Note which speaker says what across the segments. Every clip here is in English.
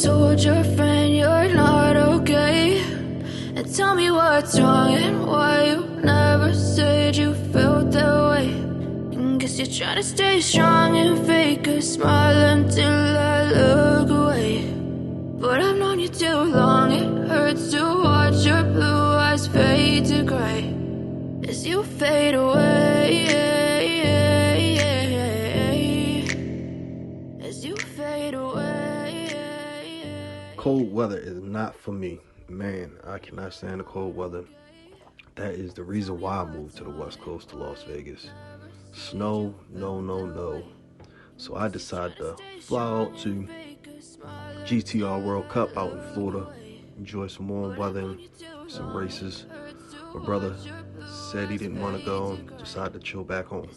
Speaker 1: told your friend you're not okay? And tell me what's wrong and why you never said you felt that way. And guess you're trying to stay strong and fake a smile until I look away. But I've known you too long, it hurts to watch your blue eyes fade to gray as you fade away, as you fade away.
Speaker 2: Cold weather is not for me. Man, I cannot stand the cold weather. That is the reason why I moved to the West Coast to Las Vegas. Snow, no. So I decided to fly out to GTR World Cup out in Florida, enjoy some warm weather and some races. My brother said he didn't want to go and decided to chill back home.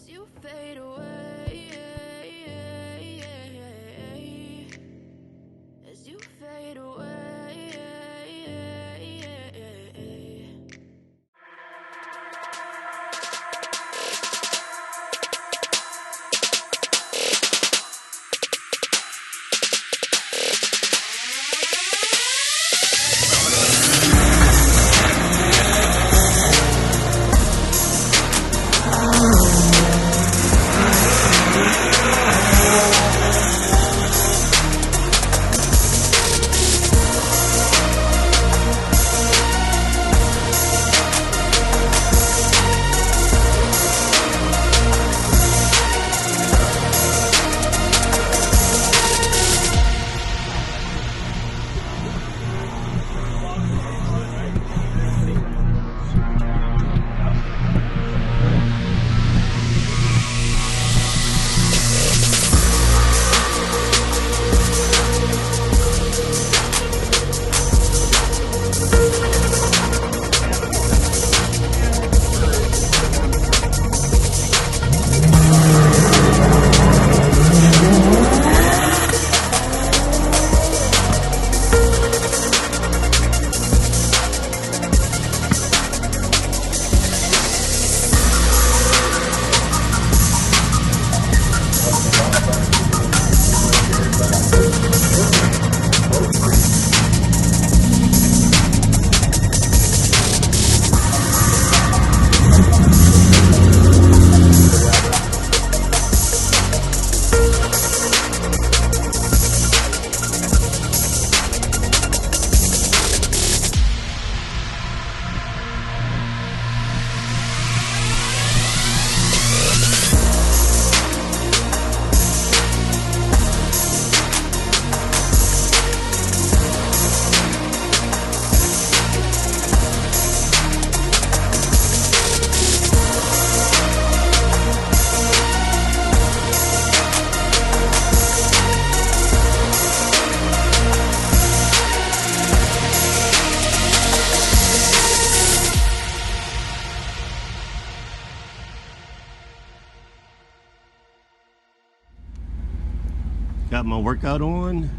Speaker 3: Got my workout on.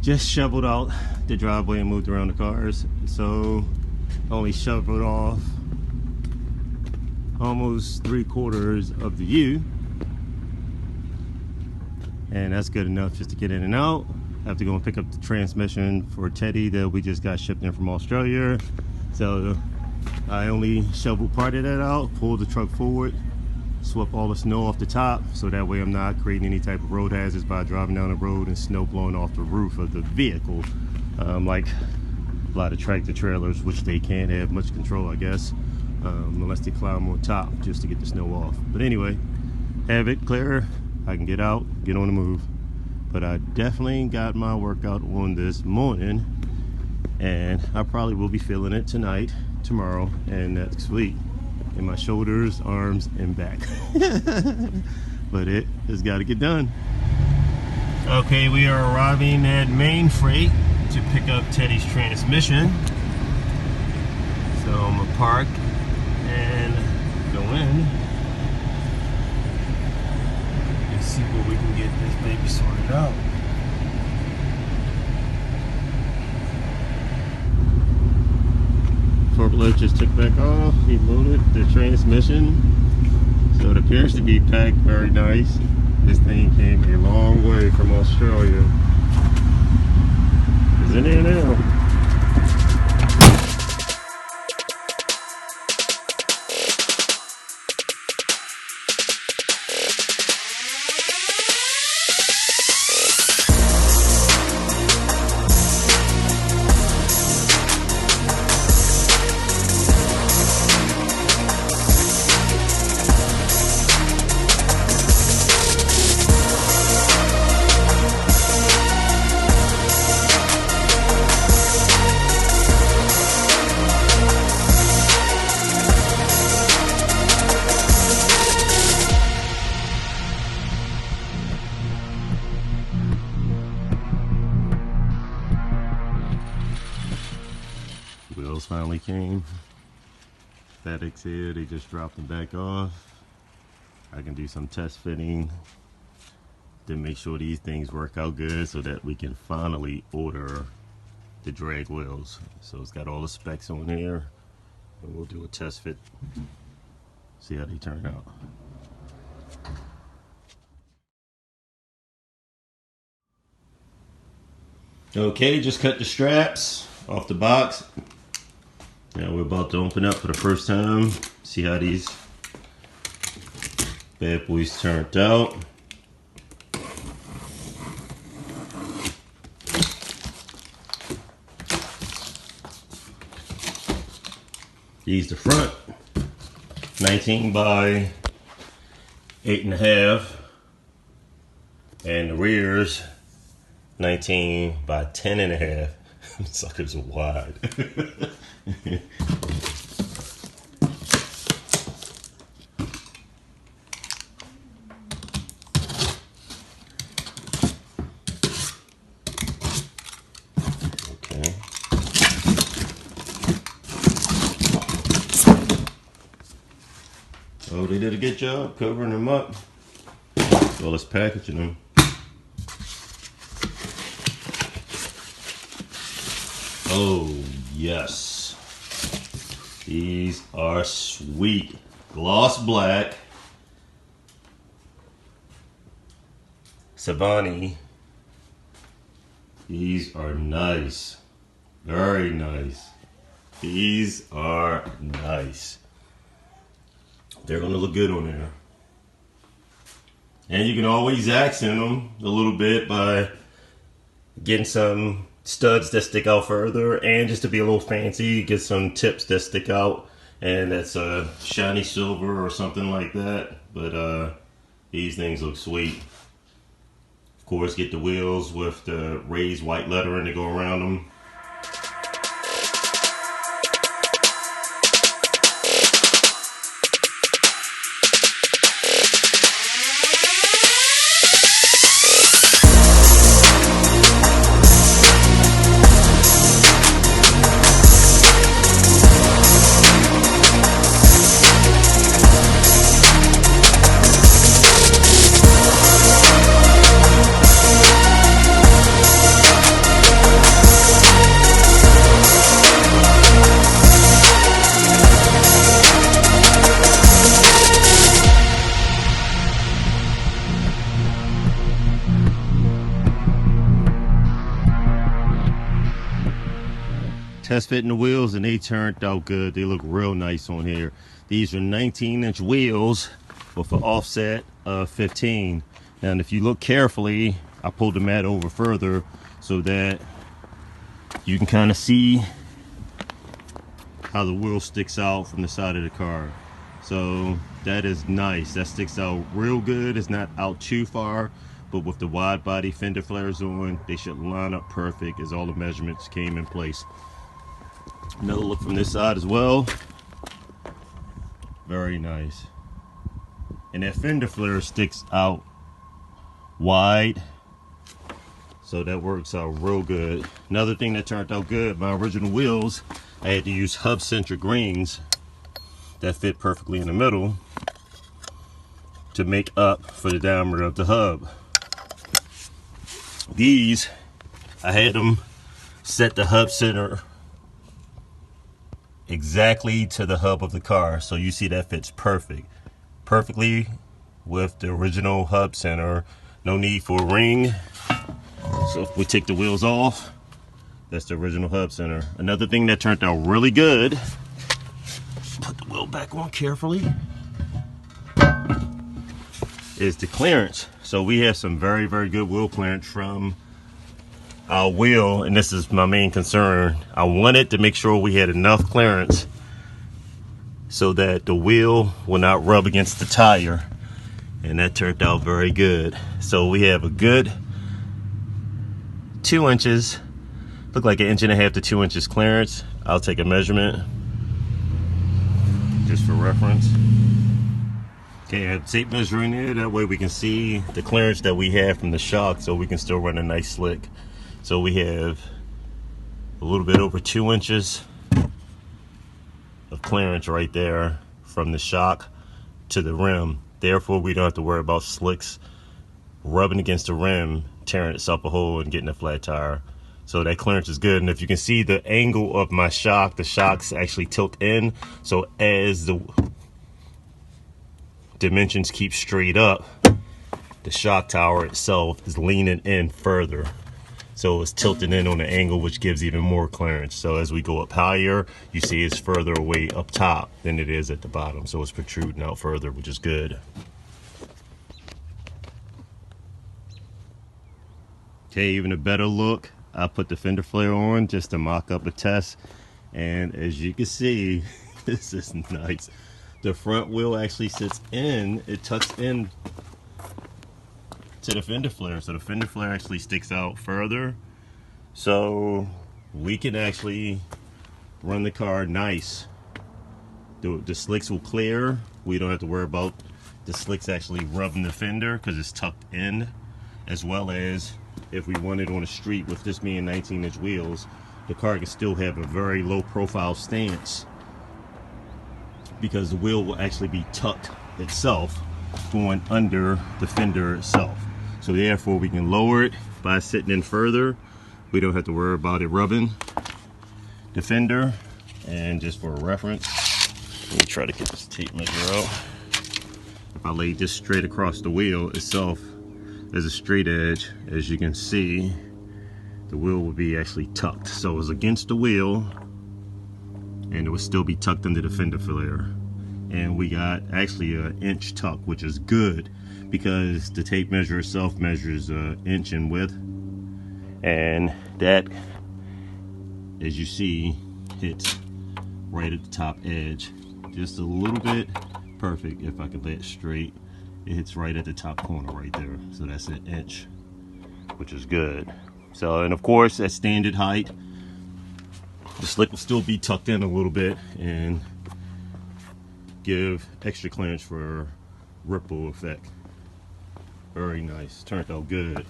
Speaker 3: Just shoveled out the driveway and moved around the cars. So only shoveled off almost 3/4 of the U. And that's good enough just to get in and out. I have to go and pick up the transmission for Teddy that we just got shipped in from Australia. So I only shoveled part of that out, pulled the truck forward, swept all the snow off the top, so that way I'm not creating any type of road hazards by driving down the road and snow blowing off the roof of the vehicle, like a lot of tractor trailers, which they can't have much control, I guess, unless they climb on top just to get the snow off. But anyway, have it clear, I can get out, get on the move. But I definitely got my workout on this morning, and I probably will be feeling it tonight, tomorrow, and next week in my shoulders, arms, and back. But it has got to get done. Okay, we are arriving at Main Freight to pick up Teddy's transmission. So I'm gonna park and go in and see where we can get this baby sorted out. Forklift just took back off. He loaded the transmission, so it appears to be packed very nice. This thing came a long way from Australia. wheels finally came. FedEx here, they just dropped them back off. I can do some test fitting to make sure these things work out good so that we can finally order the drag wheels. So it's got all the specs on there, and we'll do a test fit, see how they turn out. Okay, just cut the straps off the box. Now we're about to open up for the first time, see how these bad boys turned out. These the front, 19 by 8.5, and the rears 19 by 10.5. Suckers are wide. Okay. Oh, they did a good job covering them up. Well, as packaging them. Oh, yes. These are sweet. Gloss black. Savani. These are nice. Very nice. These are nice. They're going to look good on there. And you can always accent them a little bit by getting some studs that stick out further, and just to be a little fancy, get some tips that stick out, and that's a shiny silver or something like that. But these things look sweet. Of course, get the wheels with the raised white lettering to go around them. Test fitting the wheels, and they turned out good. They look real nice on here. These are 19-inch wheels with an offset of 15. Now, if you look carefully, I pulled the mat over further so that you can kind of see how the wheel sticks out from the side of the car. So that is nice. That sticks out real good. It's not out too far, but with the wide body fender flares on, they should line up perfect as all the measurements came in place. Another look from this side as well. Very nice. And that fender flare sticks out wide, so that works out real good. Another thing that turned out good, my original wheels, I had to use hub centric rings that fit perfectly in the middle to make up for the diameter of the hub. These, I had them set the hub center exactly to the hub of the car, so you see that fits perfectly with the original hub center. No need for a ring. So if we take the wheels off, that's the original hub center. Another thing that turned out really good, put the wheel back on carefully, is the clearance. So we have some very good wheel clearance from our wheel, and this is my main concern. I wanted to make sure we had enough clearance so that the wheel will not rub against the tire, and that turned out very good. So we have a good 2 inches, look like 1.5 inches to 2 inches clearance. I'll take a measurement just for reference. Okay, I have tape measure in there, that way we can see the clearance that we have from the shock, so we can still run a nice slick. So we have a little bit over 2 inches of clearance right there from the shock to the rim. Therefore, we don't have to worry about slicks rubbing against the rim, tearing itself a hole and getting a flat tire. So that clearance is good. And if you can see the angle of my shock, the shocks actually tilt in. So as the dimensions keep straight up, the shock tower itself is leaning in further. So it's tilting in on the angle, which gives even more clearance. So as we go up higher, you see it's further away up top than it is at the bottom. So it's protruding out further, which is good. Okay, even a better look, I put the fender flare on just to mock up a test. And as you can see, this is nice. The front wheel actually sits in, it tucks in to the fender flare. So the fender flare actually sticks out further. So we can actually run the car nice. The slicks will clear. We don't have to worry about the slicks actually rubbing the fender because it's tucked in. As well as if we wanted on the street with this being 19-inch wheels, the car can still have a very low profile stance because the wheel will actually be tucked itself going under the fender itself. So therefore we can lower it by sitting in further. We don't have to worry about it rubbing the fender. And just for a reference, let me try to get this tape measure out. If I lay this straight across the wheel itself as a straight edge, as you can see, the wheel will be actually tucked. So it's against the wheel and it will still be tucked under the fender flare. And we got actually an inch tuck, which is good because the tape measure itself measures an inch in width. And that, as you see, hits right at the top edge. Just a little bit, perfect. If I can lay it straight, it hits right at the top corner right there. So that's an inch, which is good. So, and of course, at standard height, the slick will still be tucked in a little bit and give extra clearance for ripple effect. Very nice, turned out good.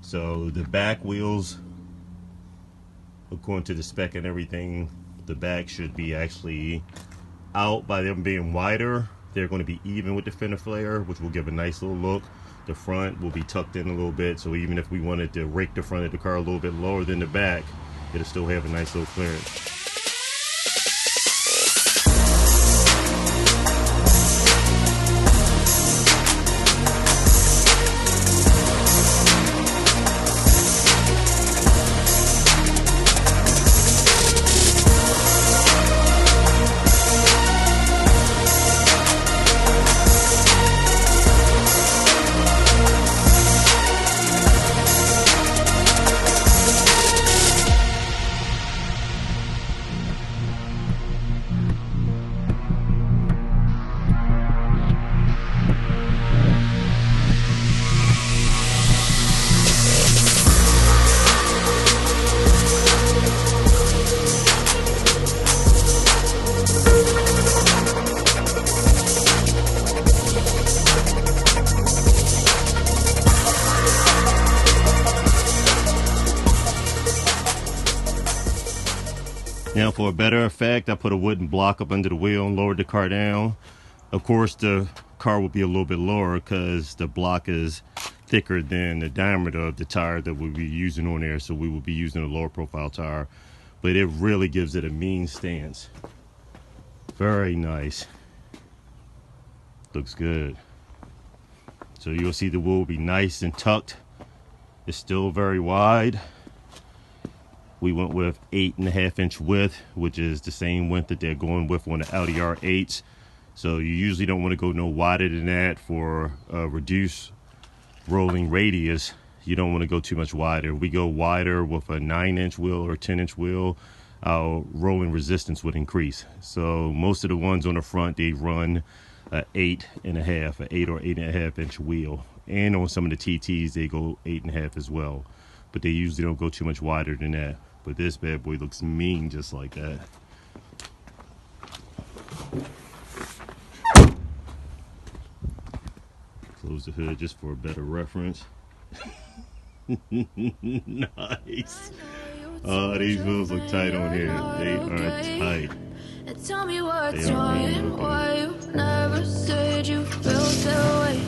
Speaker 3: So the back wheels, according to the spec and everything, the back should be actually out by them being wider. They're going to be even with the fender flare, which will give a nice little look. The front will be tucked in a little bit, so even if we wanted to rake the front of the car a little bit lower than the back, it'll still have a nice little clearance. Now for a better effect, I put a wooden block up under the wheel and lowered the car down. Of course, the car will be a little bit lower because the block is thicker than the diameter of the tire that we'll be using on there. So we will be using a lower profile tire, but it really gives it a mean stance. Very nice. Looks good. So you'll see the wheel will be nice and tucked. It's still very wide. We went with 8.5-inch width, which is the same width that they're going with on the Audi R8s. So you usually don't want to go no wider than that for a reduced rolling radius. You don't want to go too much wider. We go wider with a 9-inch wheel or 10-inch wheel, our rolling resistance would increase. So most of the ones on the front, they run an 8.5, an 8 or 8.5-inch wheel. And on some of the TTs, they go 8.5 as well. But they usually don't go too much wider than that. But this bad boy looks mean just like that. Close the hood just for a better reference. Nice. Oh, these wheels look tight on here. They are tight.
Speaker 1: And tell me what's wrong and why you never said you felt that way.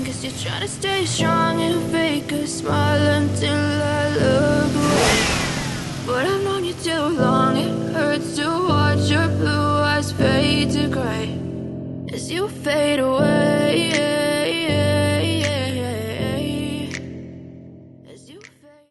Speaker 1: Guess you're trying to stay strong and fake a smile until I look away. But I've known you too long, it hurts to watch your blue eyes fade to gray as you fade away.